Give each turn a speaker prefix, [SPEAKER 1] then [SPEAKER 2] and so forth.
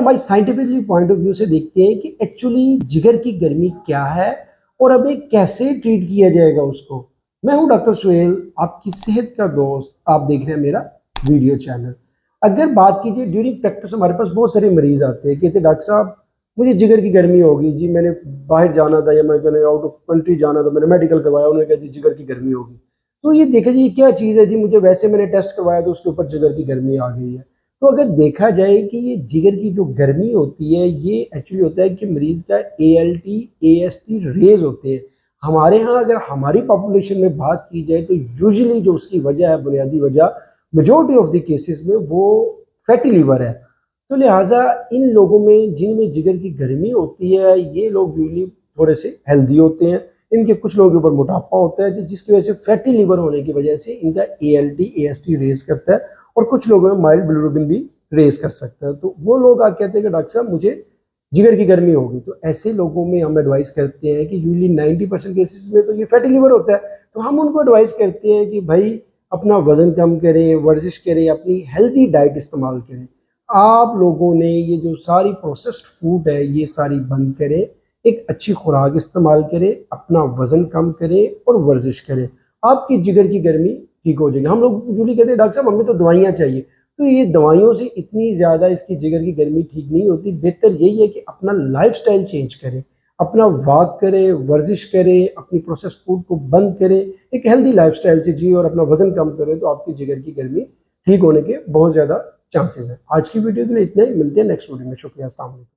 [SPEAKER 1] भाई scientifically point of view से देखते हैं कि एक्चुअली जिगर की गर्मी क्या है और अभी कैसे ट्रीट किया जाएगा उसको। मैं हूं डॉक्टर सुहेल, आपकी सेहत का दोस्त। आप देख रहे हैं मेरा वीडियो चैनल। अगर बात कीजिए ड्यूरिंग प्रैक्टिस, हमारे पास बहुत सारे मरीज आते हैं, कहते डॉक्टर साहब मुझे जिगर की गर्मी होगी जी, मैंने बाहर जाना था या मैंने आउट ऑफ कंट्री जाना था, मैंने मेडिकल करवाया, उन्होंने कहा जी जिगर की गर्मी होगी। तो ये देखा जी क्या चीज़ है जी, मुझे वैसे मैंने टेस्ट करवाया तो उसके ऊपर जिगर की गर्मी आ गई है। तो अगर देखा जाए कि ये जिगर की जो गर्मी होती है ये एक्चुअली होता है कि मरीज का ALT AST रेज होते हैं। हमारे यहाँ अगर हमारी पॉपुलेशन में बात की जाए तो यूजुअली जो उसकी वजह है, बुनियादी वजह मेजोरिटी ऑफ द केसेस में वो फैटी लीवर है। तो लिहाजा इन लोगों में जिनमें जिगर की गर्मी होती है ये लोग यूजुअली थोड़े से हेल्दी होते हैं। इनके कुछ लोगों के ऊपर मोटापा होता है जिसकी वजह से फैटी लीवर होने की वजह से इनका ALT AST रेज करता है और कुछ लोगों में माइल्ड बिलिरुबिन भी रेज कर सकता है। तो वो लोग आके कहते हैं कि डॉक्टर साहब मुझे जिगर की गर्मी होगी। तो ऐसे लोगों में हम एडवाइस करते हैं कि यूजली 90% केसेस में तो ये फैटी लिवर होता है। तो हम उनको एडवाइस करते हैं कि भाई अपना वजन कम करें, वर्जिश करें, अपनी हेल्थी डाइट इस्तेमाल करें। आप लोगों ने ये जो सारी प्रोसेस्ड फूड है ये सारी बंद करें, एक अच्छी खुराक इस्तेमाल करें, अपना वजन कम करें और वर्जिश करें, आपकी जिगर की गर्मी ठीक हो जाएगी। हम लोग यूजली कहते हैं डॉक्टर साहब हमें तो दवाइयाँ चाहिए। तो ये दवाइयों से इतनी ज़्यादा इसकी जिगर की गर्मी ठीक नहीं होती। बेहतर यही है कि अपना लाइफस्टाइल चेंज करें, अपना वॉक करें, वर्जिश करें, अपनी प्रोसेस्ड फूड को बंद करें, एक हेल्दी लाइफस्टाइल से जिए और अपना वजन कम करें तो आपकी जिगर की गर्मी ठीक होने के बहुत ज़्यादा चांसेस हैं। आज की वीडियो के लिए इतना ही, मिलते हैं नेक्स्ट वीडियो में। शुक्रिया, अस्सलाम वालेकुम।